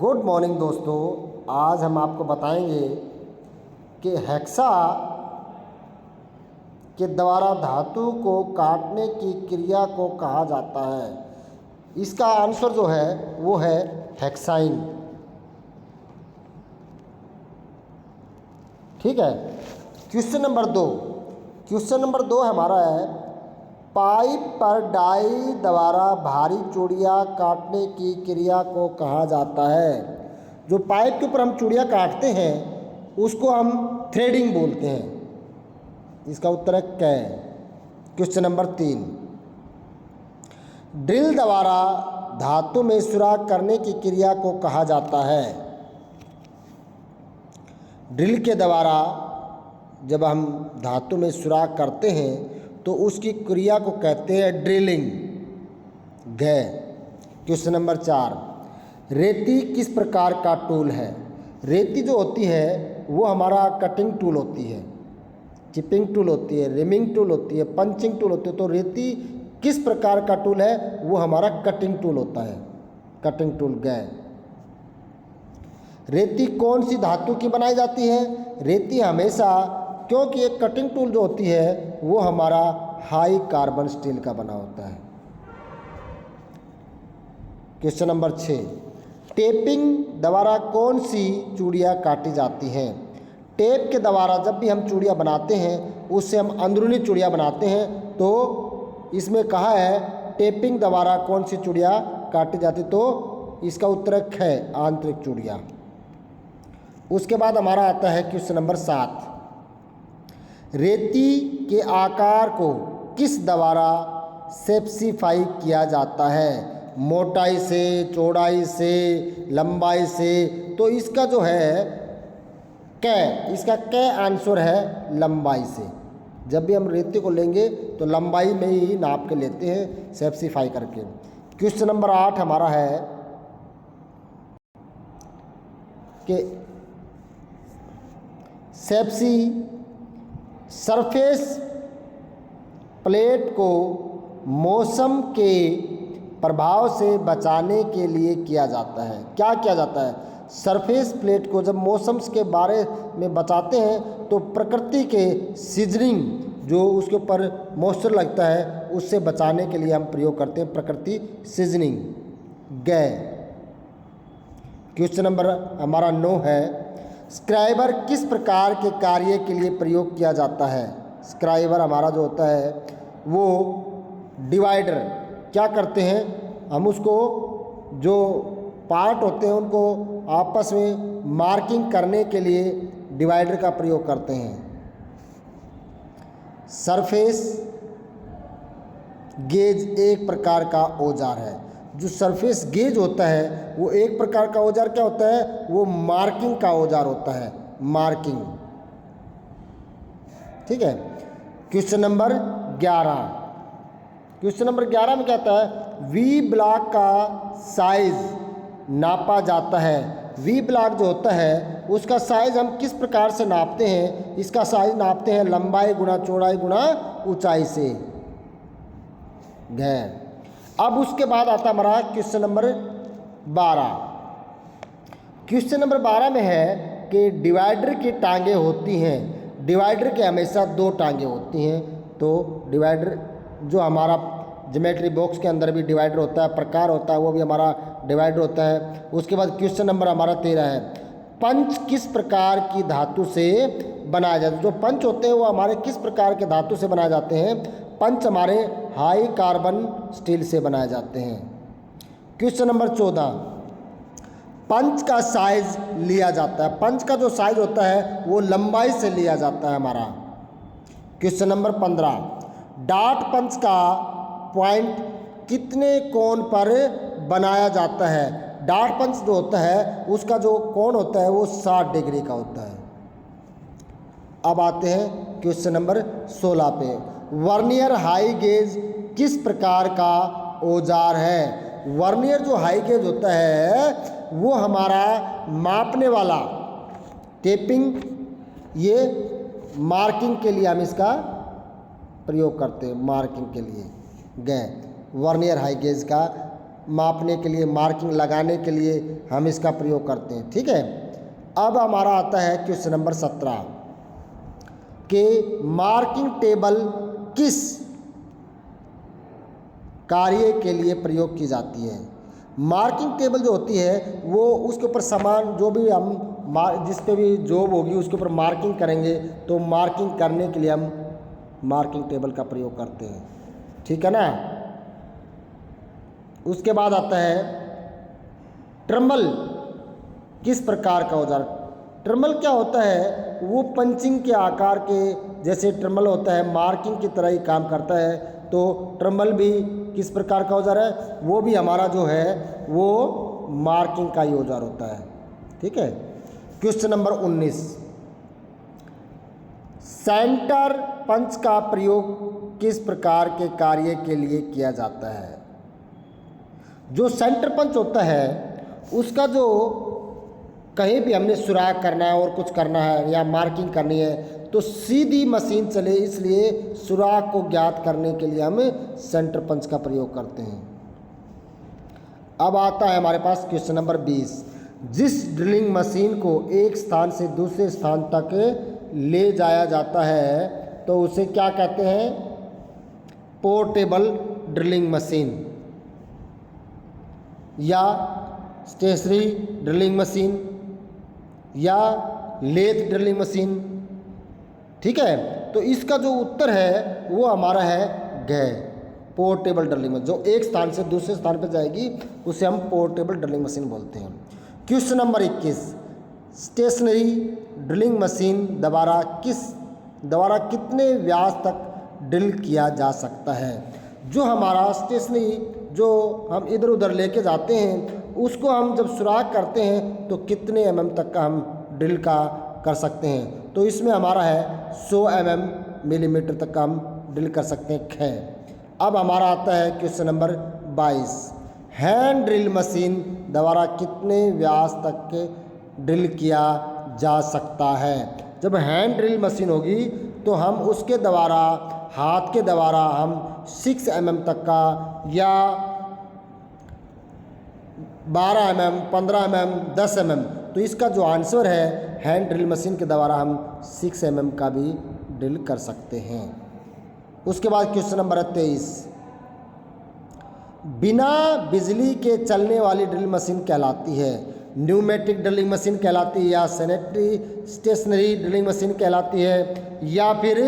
Good morning दोस्तों। आज हम आपको बताएंगे कि हेक्सा के द्वारा धातु को काटने की क्रिया को कहा जाता है। इसका आंसर जो है वो है हेक्साइन। ठीक है। क्वेश्चन नंबर दो हमारा है, पाइप पर डाई द्वारा भारी चूड़ियाँ काटने की क्रिया को कहा जाता है। जो पाइप के ऊपर हम चूड़ियाँ काटते हैं उसको हम थ्रेडिंग बोलते हैं। इसका उत्तर है कै। क्वेश्चन नंबर 3, ड्रिल द्वारा धातु में सुराख करने की क्रिया को कहा जाता है। ड्रिल के द्वारा जब हम धातु में सुराख करते हैं तो उसकी क्रिया को कहते हैं ड्रिलिंग। घ। क्वेश्चन नंबर 4, रेती किस प्रकार का टूल है। रेती जो होती है वो हमारा कटिंग टूल होती है, चिपिंग टूल होती है, रिमिंग टूल होती है, पंचिंग टूल होती है। तो रेती किस प्रकार का टूल है, वो हमारा कटिंग टूल होता है, कटिंग टूल। गए। रेती कौन सी धातु की बनाई जाती है। रेती हमेशा, क्योंकि एक कटिंग टूल जो होती है वो हमारा हाई कार्बन स्टील का बना होता है। क्वेश्चन नंबर 6, टेपिंग द्वारा कौन सी चूड़ियाँ काटी जाती हैं। टेप के द्वारा जब भी हम चूड़ियाँ बनाते हैं उससे हम अंदरूनी चूड़ियाँ बनाते हैं। तो इसमें कहा है टेपिंग द्वारा कौन सी चूड़ियाँ काटी जाती, तो इसका उत्तर है ख, आंतरिक चूड़ियाँ। उसके बाद हमारा आता है क्वेश्चन नंबर 7, रेती के आकार को किस द्वारा सेप्सिफाई किया जाता है। मोटाई से, चौड़ाई से, लंबाई से। तो इसका जो है कै, इसका कै आंसर है लंबाई से। जब भी हम रेती को लेंगे तो लंबाई में ही नाप के लेते हैं, सेप्सिफाई करके। क्वेश्चन नंबर 8 हमारा है कि सेप्सी सरफेस प्लेट को मौसम के प्रभाव से बचाने के लिए किया जाता है। क्या किया जाता है। सरफेस प्लेट को जब मौसम के बारे में बचाते हैं तो प्रकृति के सीजनिंग, जो उसके ऊपर मॉइस्चर लगता है, उससे बचाने के लिए हम प्रयोग करते हैं प्रकृति सीजनिंग। गए। क्वेश्चन नंबर हमारा 9 है, स्क्राइबर किस प्रकार के कार्य के लिए प्रयोग किया जाता है। स्क्राइबर हमारा जो होता है वो डिवाइडर, क्या करते हैं हम उसको, जो पार्ट होते हैं उनको आपस में मार्किंग करने के लिए डिवाइडर का प्रयोग करते हैं। सरफेस गेज एक प्रकार का औजार है। जो सरफेस गेज होता है वो एक प्रकार का औजार क्या होता है, वो मार्किंग का औजार होता है, मार्किंग। ठीक है। क्वेश्चन नंबर 11 में क्या आता है, वी ब्लॉक का साइज नापा जाता है। वी ब्लॉक जो होता है उसका साइज हम किस प्रकार से नापते हैं। इसका साइज नापते हैं लंबाई गुणा चौड़ाई गुणा ऊंचाई से। गए। अब उसके बाद आता हमारा क्वेश्चन नंबर 12। क्वेश्चन नंबर 12 में है कि डिवाइडर की टांगें होती हैं। डिवाइडर के हमेशा 2 टांगें होती हैं। तो डिवाइडर जो हमारा ज्योमेट्री बॉक्स के अंदर भी डिवाइडर होता है, प्रकार होता है, वो भी हमारा डिवाइडर होता है। उसके बाद क्वेश्चन नंबर हमारा 13 है, पंच किस प्रकार की धातु से बनाया जाता है। जो पंच होते हैं वो हमारे किस प्रकार के धातु से बनाए जाते हैं। पंच हमारे हाई कार्बन स्टील से बनाए जाते हैं। क्वेश्चन नंबर 14, पंच का साइज लिया जाता है। पंच का जो साइज होता है वो लंबाई से लिया जाता है हमारा। क्वेश्चन नंबर 15, डाट पंच का पॉइंट कितने कोण पर बनाया जाता है। डाट पंच जो होता है उसका जो कोण होता है वो 60 डिग्री का होता है। अब आते हैं क्वेश्चन नंबर 16 पे, वर्नियर हाई गेज किस प्रकार का औजार है। वर्नियर जो हाई गेज होता है वो हमारा मापने वाला, टेपिंग, ये मार्किंग के लिए हम इसका प्रयोग करते हैं, मार्किंग के लिए। गए। वर्नियर हाई गेज का मापने के लिए, मार्किंग लगाने के लिए हम इसका प्रयोग करते हैं। ठीक है, अब हमारा आता है क्वेश्चन नंबर 17 कि मार्किंग टेबल किस कार्य के लिए प्रयोग की जाती है। मार्किंग टेबल जो होती है वो उसके ऊपर सामान जो भी हम जिस पे भी जॉब होगी उसके ऊपर मार्किंग करेंगे, तो मार्किंग करने के लिए हम मार्किंग टेबल का प्रयोग करते हैं। ठीक है ना। उसके बाद आता है ट्रम्बल किस प्रकार का औजार। ट्रम्बल क्या होता है, वो पंचिंग के आकार के जैसे ट्रम्बल होता है, मार्किंग की तरह ही काम करता है। तो ट्रम्बल भी किस प्रकार का औजार है, वो भी हमारा जो है वो मार्किंग का ही औजार होता है। ठीक है। क्वेश्चन नंबर 19 सेंटर पंच का प्रयोग किस प्रकार के कार्य के लिए किया जाता है। जो सेंटर पंच होता है उसका जो कहीं भी हमने सुराख करना है और कुछ करना है या मार्किंग करनी है तो सीधी मशीन चले, इसलिए सुराख को ज्ञात करने के लिए हम सेंटर पंच का प्रयोग करते हैं। अब आता है हमारे पास क्वेश्चन नंबर 20 जिस ड्रिलिंग मशीन को एक स्थान से दूसरे स्थान तक ले जाया जाता है तो उसे क्या कहते हैं, पोर्टेबल ड्रिलिंग मशीन या स्टेशनरी ड्रिलिंग मशीन या लेथ ड्रिलिंग मशीन। ठीक है, तो इसका जो उत्तर है वो हमारा है घ, पोर्टेबल ड्रिलिंग मशीन। जो एक स्थान से दूसरे स्थान पर जाएगी उसे हम पोर्टेबल ड्रिलिंग मशीन बोलते हैं। Question number 21 stationary drilling machine द्वारा कितने व्यास तक ड्रिल किया जा सकता है। जो हमारा स्टेशनरी जो हम इधर उधर लेके जाते हैं उसको हम जब सुराख करते हैं तो कितने mm तक का हम ड्रिल का कर सकते हैं। तो इसमें हमारा है 100 मिलीमीटर तक का हम ड्रिल कर सकते हैं ख। अब हमारा आता है question number 22 hand drill machine द्वारा कितने व्यास तक के ड्रिल किया जा सकता है। जब हैंड ड्रिल मशीन होगी तो हम उसके द्वारा हाथ के द्वारा हम 6 mm तक का या 12 mm, 15 mm, 10 mm, तो इसका जो आंसर है हैंड ड्रिल मशीन के द्वारा हम 6 mm का भी ड्रिल कर सकते हैं। उसके बाद क्वेश्चन नंबर 23 बिना बिजली के चलने वाली ड्रिल मशीन कहलाती है। न्यूमेटिक ड्रिलिंग मशीन कहलाती है या स्टेशनरी ड्रिलिंग मशीन कहलाती है या फिर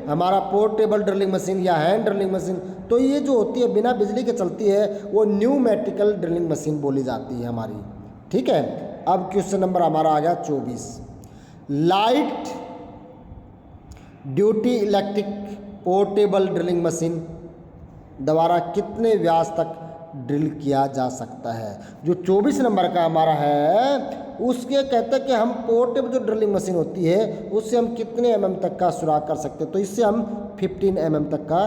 हमारा पोर्टेबल ड्रिलिंग मशीन या हैंड ड्रिलिंग मशीन। तो ये जो होती है बिना बिजली के चलती है वो न्यूमेटिकल ड्रिलिंग मशीन बोली जाती है हमारी। ठीक है। अब क्वेश्चन नंबर हमारा आ गया 24 light duty electric portable drilling machine द्वारा कितने व्यास तक ड्रिल किया जा सकता है। जो 24 नंबर का हमारा है उसके कहते हैं कि हम पोर्टेबल जो ड्रिलिंग मशीन होती है उससे हम कितने mm तक का सुराख कर सकते हैं। तो इससे हम 15 mm तक का